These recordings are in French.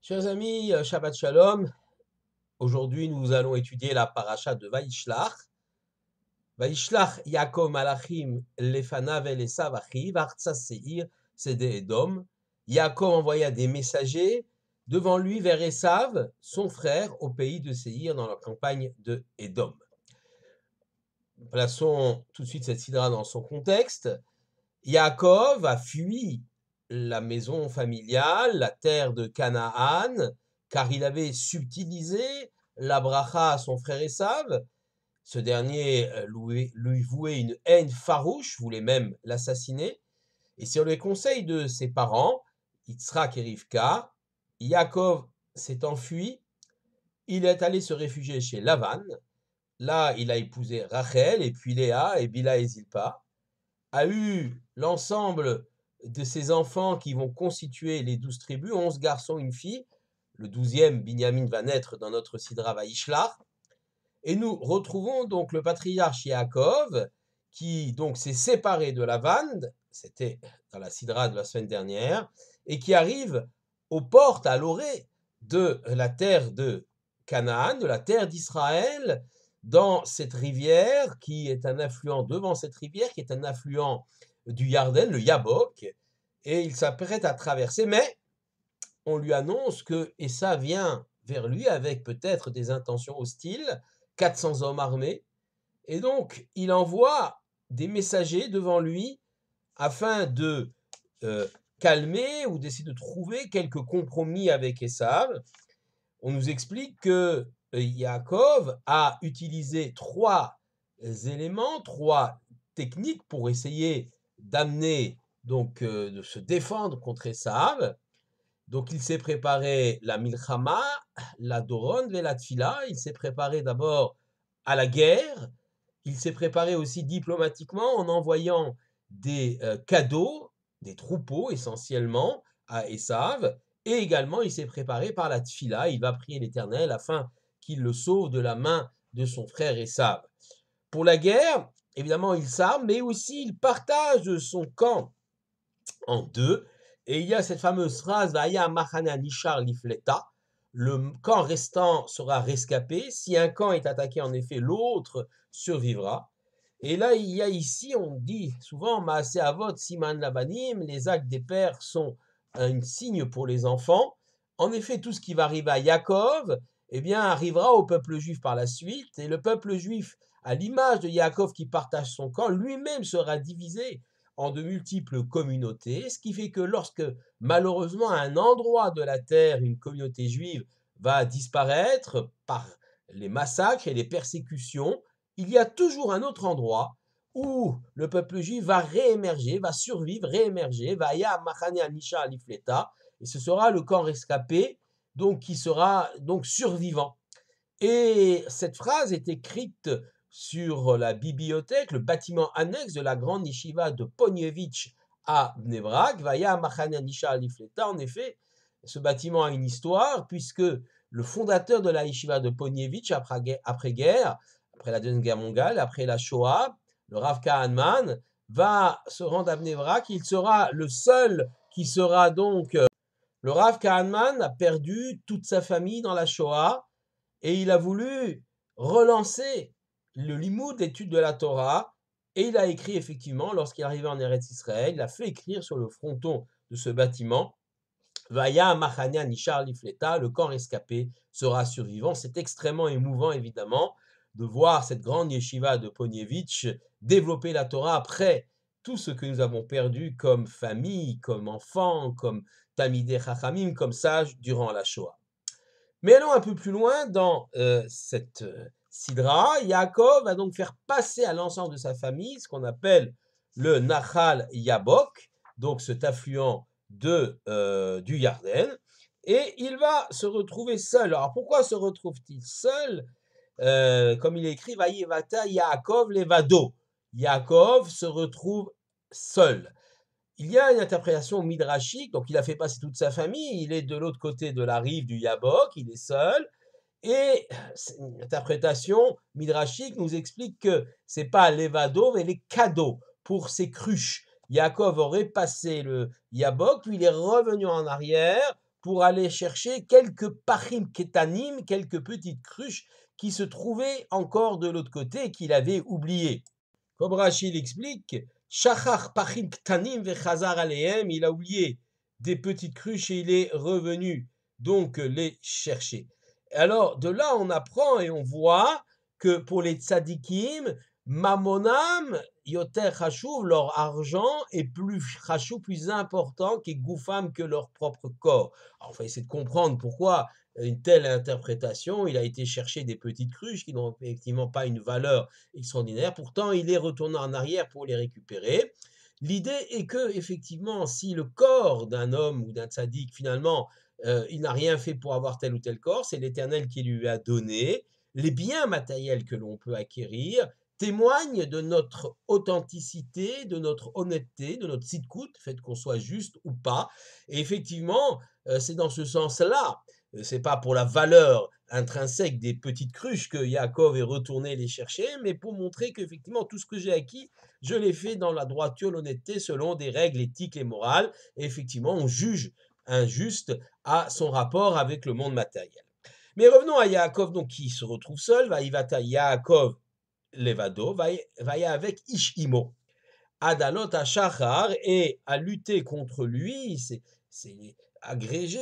Chers amis, Shabbat Shalom. Aujourd'hui, nous allons étudier la paracha de Vaishlach. Vaishlach Yaakov Malachim lefanav el Esav achiv artsa seir sede Edom. Yaakov envoya des messagers devant lui vers Esav, son frère, au pays de Séir, dans la campagne de Édom. Plaçons tout de suite cette sidra dans son contexte. Yaakov a fui la maison familiale, la terre de Canaan, car il avait subtilisé la bracha à son frère Esav. Ce dernier lui vouait une haine farouche, voulait même l'assassiner. Et sur les conseils de ses parents, Yitzhak et Rivka, Yaakov s'est enfui. Il est allé se réfugier chez Lavan. Là, il a épousé Rachel, et puis Léa, et Bila et Zilpa. A eu l'ensemble de ses enfants qui vont constituer les 12 tribus, 11 garçons, une fille. Le 12e, Binyamin, va naître dans notre Sidra Vaishlach. Et nous retrouvons donc le patriarche Yaakov, qui donc s'est séparé de Lavan, c'était dans la Sidra de la semaine dernière, et qui arrive aux portes, à l'orée de la terre de Canaan, de la terre d'Israël, dans cette rivière qui est un affluent, devant cette rivière qui est un affluent du Yarden, le Yabok, et il s'apprête à traverser, mais on lui annonce que Essa vient vers lui avec peut-être des intentions hostiles, 400 hommes armés, et donc il envoie des messagers devant lui afin de calmer ou d'essayer de trouver quelques compromis avec Esav. On nous explique que Yaakov a utilisé 3 éléments, 3 techniques pour essayer d'amener, donc de se défendre contre Esav. Donc il s'est préparé la milchama, la doron et la tfila. Il s'est préparé d'abord à la guerre. Il s'est préparé aussi diplomatiquement en envoyant des cadeaux, des troupeaux essentiellement à Esav. Et également, il s'est préparé par la tfila. Il va prier l'Éternel afin qu'il le sauve de la main de son frère Esav. Pour la guerre, évidemment, il s'arme, mais aussi il partage son camp en 2. Et il y a cette fameuse phrase Vaya Machana Nishar Lifleta, le camp restant sera rescapé. Si un camp est attaqué, en effet, l'autre survivra. Et là, il y a ici, on dit souvent Maaseh Avot Siman Labanim, les actes des pères sont un signe pour les enfants. En effet, tout ce qui va arriver à Yaakov, eh bien, arrivera au peuple juif par la suite. Et le peuple juif, à l'image de Yaakov qui partage son camp, lui-même sera divisé en de multiples communautés, ce qui fait que lorsque malheureusement à un endroit de la terre une communauté juive va disparaître par les massacres et les persécutions, il y a toujours un autre endroit où le peuple juif va réémerger, va survivre, réémerger, va ya machane anisha alifleta, et ce sera le camp rescapé, donc qui sera donc survivant. Et cette phrase est écrite sur la bibliothèque, le bâtiment annexe de la grande yeshiva de Ponievitch à Bnei Brak, Vaya Machane Anisha Alifleta. En effet, ce bâtiment a une histoire, puisque le fondateur de la yeshiva de Ponievitch, après-guerre, après la Deuxième Guerre mondiale, après la Shoah, le Rav Kahanman, va se rendre à Bnei Brak. Il sera le seul qui sera donc... Le Rav Kahanman a perdu toute sa famille dans la Shoah, et il a voulu relancer le limoud, l'étude de la Torah, et il a écrit effectivement, lorsqu'il est arrivé en Eretz Israël, il a fait écrire sur le fronton de ce bâtiment, Vaya Machania Nishar Lifleta, le camp rescapé sera survivant. C'est extrêmement émouvant, évidemment, de voir cette grande yeshiva de Ponievitch développer la Torah après tout ce que nous avons perdu comme famille, comme enfants, comme Talmidei Chachamim, comme sages durant la Shoah. Mais allons un peu plus loin dans cette sidra. Yaakov va donc faire passer à l'ensemble de sa famille ce qu'on appelle le Nachal Yabok, donc cet affluent du Yarden, et il va se retrouver seul. Alors pourquoi se retrouve-t-il seul? Comme il est écrit, Vayevata Yaakov Levado. Yaakov se retrouve seul. Il y a une interprétation midrashique, donc il a fait passer toute sa famille, il est de l'autre côté de la rive du Yabok, il est seul, et une interprétation midrashique nous explique que c'est pas Levado, mais les cadeaux pour ses cruches. Yaakov aurait passé le Yabok, puis il est revenu en arrière pour aller chercher quelques pachim ketanim, quelques petites cruches qui se trouvaient encore de l'autre côté et qu'il avait oubliées. Comme Rachid l'explique, Shachar pachim ketanim vechazar alehem, il a oublié des petites cruches et il est revenu donc les chercher. Alors de là on apprend et on voit que pour les tzadikim, mamonam yoter chashuv, leur argent est plus chashuv, plus important que goufam, que leur propre corps. Alors, on va essayer de comprendre pourquoi une telle interprétation. Il a été chercher des petites cruches qui n'ont effectivement pas une valeur extraordinaire. Pourtant, il est retourné en arrière pour les récupérer. L'idée est que, effectivement, si le corps d'un homme ou d'un tzaddik, finalement, il n'a rien fait pour avoir tel ou tel corps, c'est l'Éternel qui lui a donné. Les biens matériels que l'on peut acquérir témoignent de notre authenticité, de notre honnêteté, de notre tzidkout, le fait qu'on soit juste ou pas. Et effectivement, c'est dans ce sens-là, c'est pas pour la valeur intrinsèque des petites cruches que Yaakov est retourné les chercher, mais pour montrer qu'effectivement, tout ce que j'ai acquis, je l'ai fait dans la droiture, l'honnêteté, selon des règles éthiques et morales. Et effectivement, on juge un juste à son rapport avec le monde matériel. Mais revenons à Yaakov, donc, qui se retrouve seul. Vaïvata Yaakov levado, vaïa avec Ishimo. Adalot à Shachar, et a lutté contre lui, c'est agrégé,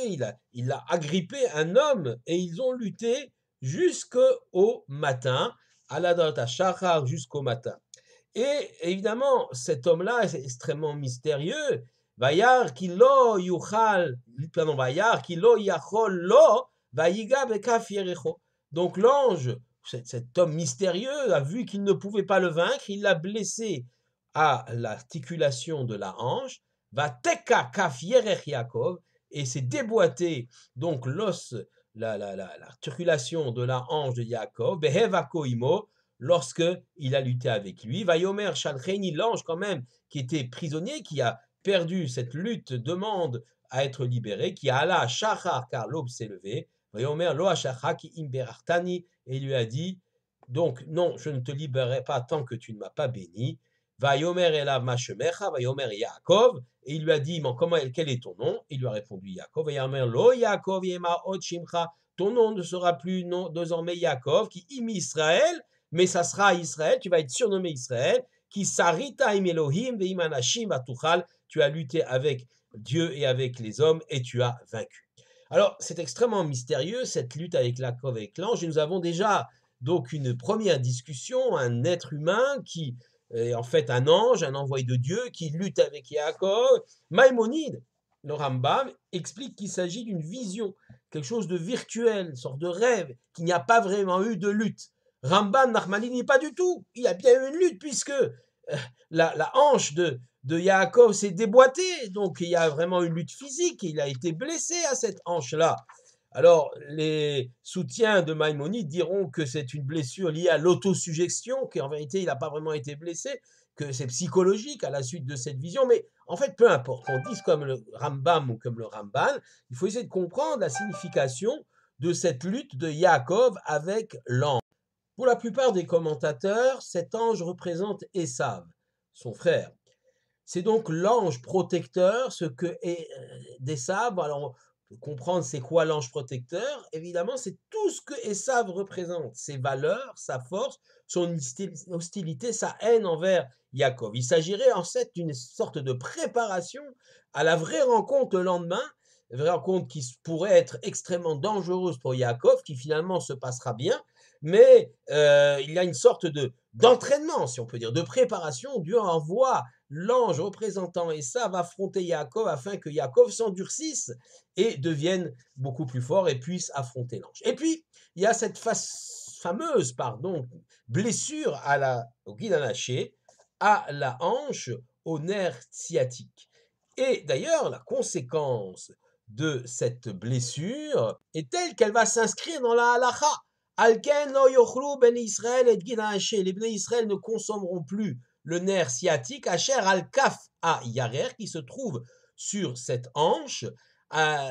il a agrippé un homme, et ils ont lutté jusqu'au matin, Adalot à Shachar, jusqu'au matin. Et évidemment, cet homme-là est extrêmement mystérieux. Vayar kilo yuchal, pardon, vayar kilo yachol lo, vayiga bekaf yerecho. Donc l'ange, cet homme mystérieux, a vu qu'il ne pouvait pas le vaincre, il l'a blessé à l'articulation de la hanche, va teka kaf yerech Yaakov, et s'est déboîté donc l'os, l'articulation de la hanche de Yaakov, behevako imo, lorsque il a lutté avec lui. Vayomer Shalcheni, l'ange quand même, qui était prisonnier, qui a perdu cette lutte, demande à être libéré, qui a Allah Shachar, car l'aube s'est levée. Vayomer Lo Shachar qui imberartani, et il lui a dit, donc non, je ne te libérerai pas tant que tu ne m'as pas béni. Vayomer Elav Mashemecha, Vayomer Yaakov, et il lui a dit, quel est ton nom? Il lui a répondu Yaakov. Vayomer Lo Yaakov Yema Od Shimcha, ton nom ne sera plus désormais Yaakov, qui im Israël, mais ça sera Israël, tu vas être surnommé Israël, qui sarita im Elohim ve'im anashim vatuchal, tu as lutté avec Dieu et avec les hommes et tu as vaincu. Alors, c'est extrêmement mystérieux, cette lutte avec Yaakov, avec l'ange, et nous avons déjà donc une première discussion, un être humain qui est en fait un ange, un envoyé de Dieu, qui lutte avec Yaakov. Maïmonide, le Rambam, explique qu'il s'agit d'une vision, quelque chose de virtuel, une sorte de rêve, qu'il n'y a pas vraiment eu de lutte. Rambam Nachmanidi, pas du tout. Il y a bien eu une lutte puisque la hanche de Yaakov s'est déboîtée. Donc il y a vraiment une lutte physique. Il a été blessé à cette hanche-là. Alors les soutiens de Maïmonide diront que c'est une blessure liée à l'autosuggestion, qu'en vérité il n'a pas vraiment été blessé, que c'est psychologique à la suite de cette vision. Mais en fait, peu importe, qu'on dise comme le Rambam ou comme le Ramban, il faut essayer de comprendre la signification de cette lutte de Yaakov avec l'ange. Pour la plupart des commentateurs, cet ange représente Esav, son frère. C'est donc l'ange protecteur, ce que est d'Esav. Alors, on peut comprendre c'est quoi l'ange protecteur. Évidemment, c'est tout ce que Esav représente, ses valeurs, sa force, son hostilité, sa haine envers Yaakov. Il s'agirait en fait d'une sorte de préparation à la vraie rencontre le lendemain, une vraie rencontre qui pourrait être extrêmement dangereuse pour Yaakov, qui finalement se passera bien, mais il y a une sorte d'entraînement, si on peut dire, de préparation. Dieu envoie l'ange représentant Esav affronter Yaakov afin que Yaakov s'endurcisse et devienne beaucoup plus fort et puisse affronter l'ange. Et puis, il y a cette fameuse blessure au guide anaché, à la hanche, au nerf sciatique. Et d'ailleurs, la conséquence de cette blessure est telle qu'elle va s'inscrire dans la halacha. Alken lo yochlu ben Israël et guide anaché. Les béné Israël ne consommeront plus le nerf sciatique, Asher al-Kaf à Yarer, qui se trouve sur cette hanche,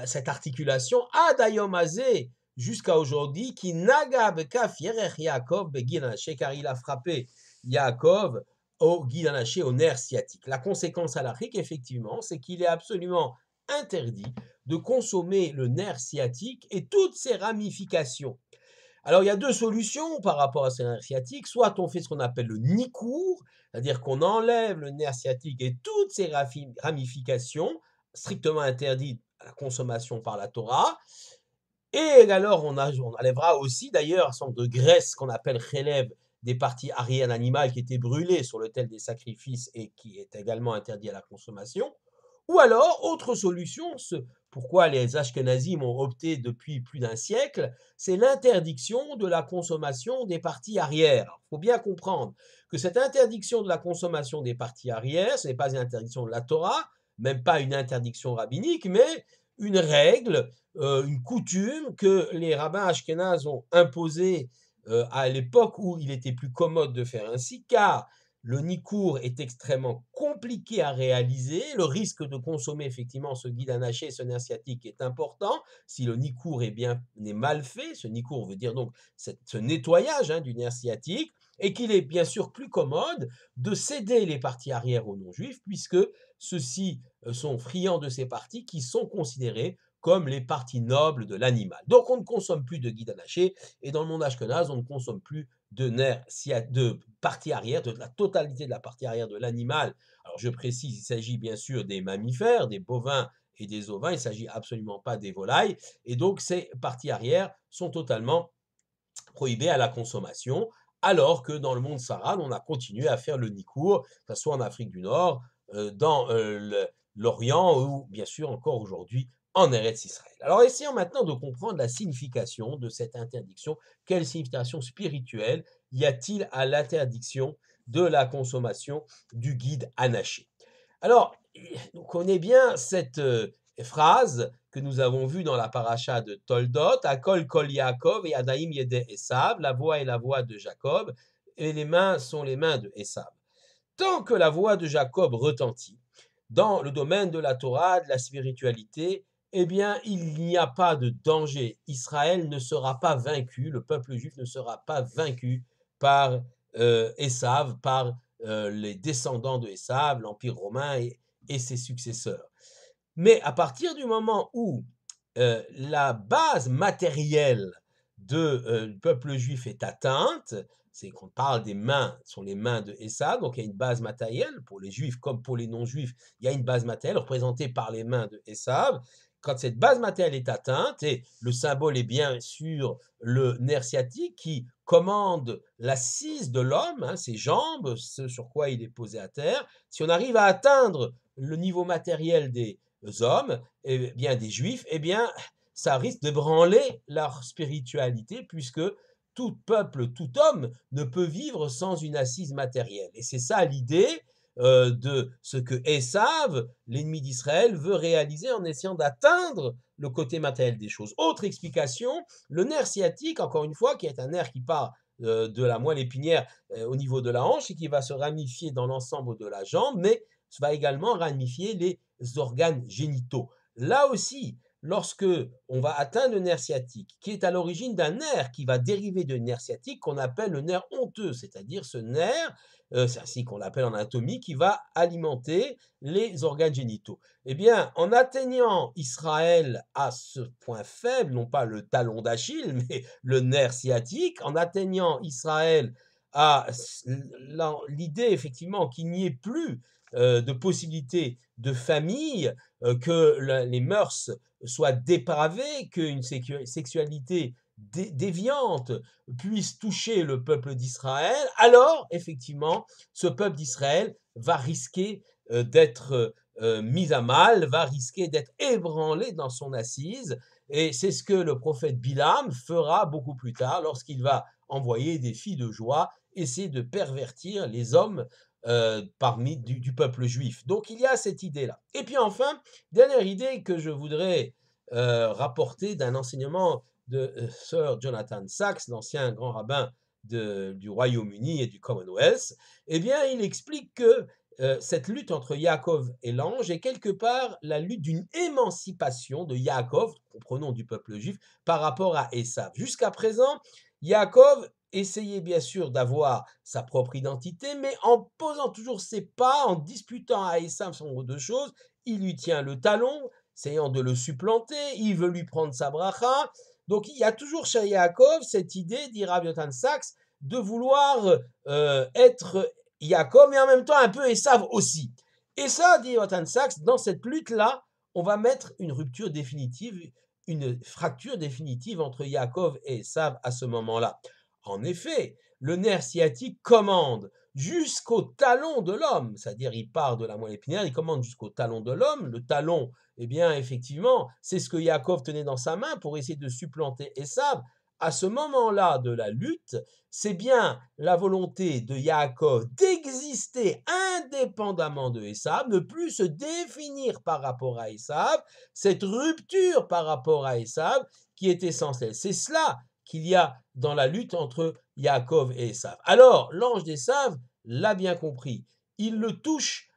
cette articulation, Adayom Azé, jusqu'à aujourd'hui, qui naga bekaf Yerech Yaakov beginaché, car il a frappé Yaakov au guidanaché, au nerf sciatique. La conséquence halachique, effectivement, c'est qu'il est absolument interdit de consommer le nerf sciatique et toutes ses ramifications. Alors, il y a deux solutions par rapport à ce nerf sciatique. Soit on fait ce qu'on appelle le nicour, c'est-à-dire qu'on enlève le nerf sciatique et toutes ses ramifications, strictement interdites à la consommation par la Torah. Et alors, on enlèvera aussi d'ailleurs un certain nombre de graisses qu'on appelle chélèv, des parties arrière animales qui étaient brûlées sur l'autel des sacrifices et qui est également interdit à la consommation. Ou alors, autre solution, pourquoi les Ashkenazim ont opté depuis plus d'un siècle, c'est l'interdiction de la consommation des parties arrière. Il faut bien comprendre que cette interdiction de la consommation des parties arrière, ce n'est pas une interdiction de la Torah, même pas une interdiction rabbinique, mais une règle, une coutume que les rabbins ashkénazes ont imposée à l'époque où il était plus commode de faire ainsi, car le nicour est extrêmement compliqué à réaliser. Le risque de consommer effectivement ce guide anaché, ce nerf sciatique est important. Si le nicour est mal fait, ce nicour veut dire donc ce nettoyage du nerf sciatique, et qu'il est bien sûr plus commode de céder les parties arrière aux non-juifs, puisque ceux-ci sont friands de ces parties qui sont considérées comme les parties nobles de l'animal. Donc on ne consomme plus de guide anaché, et dans le monde ashkenaz, on ne consomme plus de partie arrière, de la totalité de la partie arrière de l'animal. Alors je précise, il s'agit bien sûr des mammifères, des bovins et des ovins, il ne s'agit absolument pas des volailles, et donc ces parties arrière sont totalement prohibées à la consommation, alors que dans le monde saral, on a continué à faire le nicour, que ce soit en Afrique du Nord, dans l'Orient ou bien sûr encore aujourd'hui en Eretz Israël. Alors essayons maintenant de comprendre la signification de cette interdiction. Quelle signification spirituelle y a-t-il à l'interdiction de la consommation du guide anaché? Alors, on connaît bien cette phrase que nous avons vue dans la paracha de Toldot, Akol kol Yaakov et Adaim yedei Esav, la voix est la voix de Jacob, et les mains sont les mains de Esav. Tant que la voix de Jacob retentit dans le domaine de la Torah, de la spiritualité, eh bien, il n'y a pas de danger. Israël ne sera pas vaincu, le peuple juif ne sera pas vaincu par Esav, par les descendants de Esav, l'Empire romain et ses successeurs. Mais à partir du moment où la base matérielle du peuple juif est atteinte, c'est qu'on parle des mains, ce sont les mains de Esav, donc il y a une base matérielle, pour les juifs comme pour les non-juifs, il y a une base matérielle représentée par les mains de Esav. Quand cette base matérielle est atteinte, et le symbole est bien sûr le nerf sciatique qui commande l'assise de l'homme, ses jambes, ce sur quoi il est posé à terre, si on arrive à atteindre le niveau matériel des hommes, eh bien des juifs, eh bien ça risque de branler leur spiritualité, puisque tout peuple, tout homme ne peut vivre sans une assise matérielle. Et c'est ça l'idée de ce que Esav, l'ennemi d'Israël, veut réaliser en essayant d'atteindre le côté matériel des choses. Autre explication, le nerf sciatique, encore une fois, qui est un nerf qui part de la moelle épinière au niveau de la hanche et qui va se ramifier dans l'ensemble de la jambe, mais va également ramifier les organes génitaux. Là aussi, lorsque on va atteindre le nerf sciatique, qui est à l'origine d'un nerf qui va dériver de nerf sciatique qu'on appelle le nerf honteux, c'est-à-dire ce nerf, c'est ainsi qu'on l'appelle en anatomie, qui va alimenter les organes génitaux. Eh bien, en atteignant Israël à ce point faible, non pas le talon d'Achille, mais le nerf sciatique, en atteignant Israël à l'idée effectivement qu'il n'y ait plus de possibilités de famille, que les mœurs soient dépravées, qu'une sexualité déviante puisse toucher le peuple d'Israël, alors effectivement, ce peuple d'Israël va risquer d'être mis à mal, va risquer d'être ébranlé dans son assise, et c'est ce que le prophète Bilam fera beaucoup plus tard lorsqu'il va envoyer des filles de joie essayer de pervertir les hommes parmi du peuple juif. Donc il y a cette idée-là. Et puis enfin, dernière idée que je voudrais rapporter d'un enseignement de Sir Jonathan Sachs, l'ancien grand rabbin du Royaume-Uni et du Commonwealth, eh bien il explique que cette lutte entre Yaakov et l'ange est quelque part la lutte d'une émancipation de Yaakov, comprenons du peuple juif, par rapport à Esav. Jusqu'à présent, Yaakov essayait bien sûr d'avoir sa propre identité, mais en posant toujours ses pas, en disputant à Esav son nombre de choses, il lui tient le talon, essayant de le supplanter, il veut lui prendre sa bracha. Donc il y a toujours chez Yaakov cette idée, dit Rav Yotan Sachs, de vouloir être Yaakov, mais en même temps un peu Esav aussi. Et ça, dit Yotan Sachs, dans cette lutte-là, on va mettre une rupture définitive, une fracture définitive entre Yaakov et Esav à ce moment-là. En effet, le nerf sciatique commande jusqu'au talon de l'homme, c'est-à-dire il part de la moelle épinière, il commande jusqu'au talon de l'homme. Le talon, eh bien, effectivement, c'est ce que Yaakov tenait dans sa main pour essayer de supplanter Esav. À ce moment-là de la lutte, c'est bien la volonté de Yaakov d'exister indépendamment de Esav, ne plus se définir par rapport à Esav, cette rupture par rapport à Esav qui est essentielle. C'est cela qu'il y a dans la lutte entre Yaakov et Esav. Alors, l'ange d'Esav l'a bien compris. Il le touche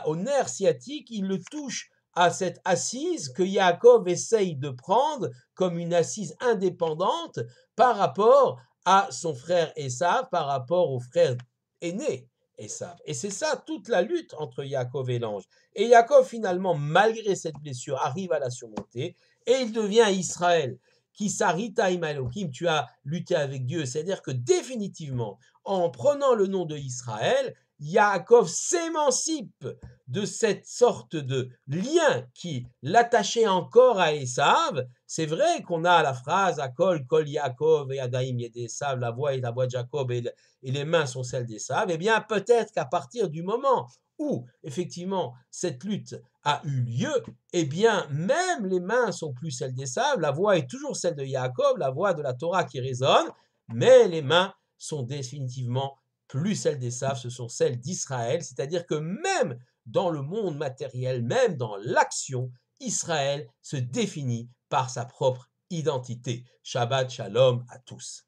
au nerf sciatique, il le touche à cette assise que Yaakov essaye de prendre comme une assise indépendante par rapport à son frère Esav, par rapport au frère aîné Esav. Et c'est ça toute la lutte entre Yaakov et l'ange. Et Yaakov, finalement, malgré cette blessure, arrive à la surmonter et il devient Israël. Qui sarita im Elohim, tu as lutté avec Dieu. C'est-à-dire que définitivement, en prenant le nom de Israël, Yaakov s'émancipe de cette sorte de lien qui l'attachait encore à Esav. C'est vrai qu'on a la phrase Akol, Kol Yaakov et Adaim Yed Esav, la voix est la voix de Jacob et les mains sont celles d'Esav. Eh bien, peut-être qu'à partir du moment où, effectivement, cette lutte a eu lieu, eh bien, même les mains sont plus celles d'Esav, la voix est toujours celle de Yaakov, la voix de la Torah qui résonne, mais les mains sont définitivement plus celles d'Esav, ce sont celles d'Israël, c'est-à-dire que même dans le monde matériel, même dans l'action, Israël se définit par sa propre identité. Shabbat Shalom à tous.